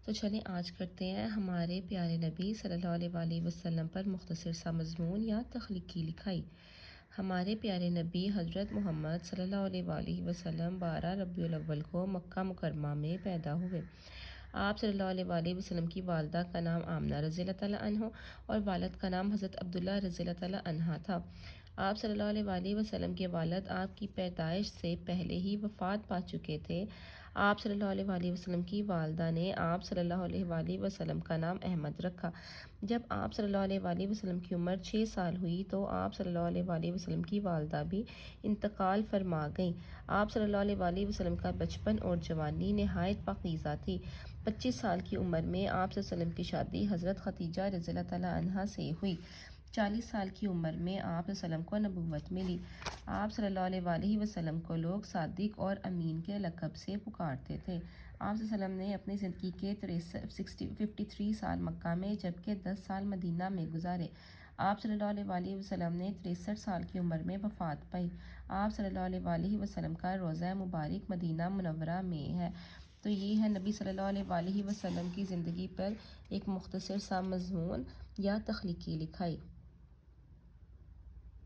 تو چلیں آج کرتے ہیں ہمارے پیارے نبی صلی اللہ علیہ وآلہ وسلم پر مختصر سا مضمون یا تخلیقی لکھائی۔ ہمارے پیارے نبی حضرت محمد صلی اللہ علیہ وآلہ وسلم 12 ربیع الاول کو مکہ مکرمہ میں پیدا ہوئے۔ آپ صلی اللہ علیہ وآلہ وسلم کی والدہ کا نام آمنہ رضی اللہ تعالیٰ عنہ اور والد کا نام حضرت عبداللہ رضی اللہ تعالیٰ عنہ تھا۔ آپ صلی اللہ علیہ وآلہ وسلم کے والد آپ کی پیدائش سے پہلے ہی وفات پا چکے تھے۔ آپ صلی اللہ علیہ وآلہ وسلم کی والدہ نے آپ صلی اللہ علیہ وآلہ وسلم کا نام احمد رکھا۔ جب آپ صلی اللہ علیہ وآلہ وسلم کی عمر 6 سال ہوئی تو آپ صلی اللہ علیہ وآلہ وسلم کی والدہ بھی انتقال فرما گئیں۔ آپ صلی اللہ علیہ وآلہ وسلم کا بچپن اور جوانی نہایت پاکیزہ تھی۔ 25 سال کی عمر میں آپ صلی اللہ علیہ وسلم کی شادی حضرت خدیجہ رضی اللہ تعالیٰ عنہا سے ہوئی۔ 40 سال کی عمر میں آپ صلی اللہ علیہ وسلم کو نبوت ملی۔ آپ صلی اللہ علیہ وآلہ وسلم کو لوگ صادق اور امین کے لقب سے پکارتے تھے۔ آپ صلی اللہ علیہ وسلم نے اپنی زندگی کے 53 سال مکہ میں جبکہ 10 سال مدینہ میں گزارے۔ آپ صلی اللہ علیہ وآلہ وسلم نے 63 سال کی عمر میں وفات پائی۔ آپ صلی اللہ علیہ وآلہ وسلم کا روضہ مبارک مدینہ منورہ میں ہے۔ تو یہ ہے نبی صلی اللہ علیہ وآلہ وسلم کی زندگی پر ایک مختصر سا مضمون یا تخلیقی لکھائی۔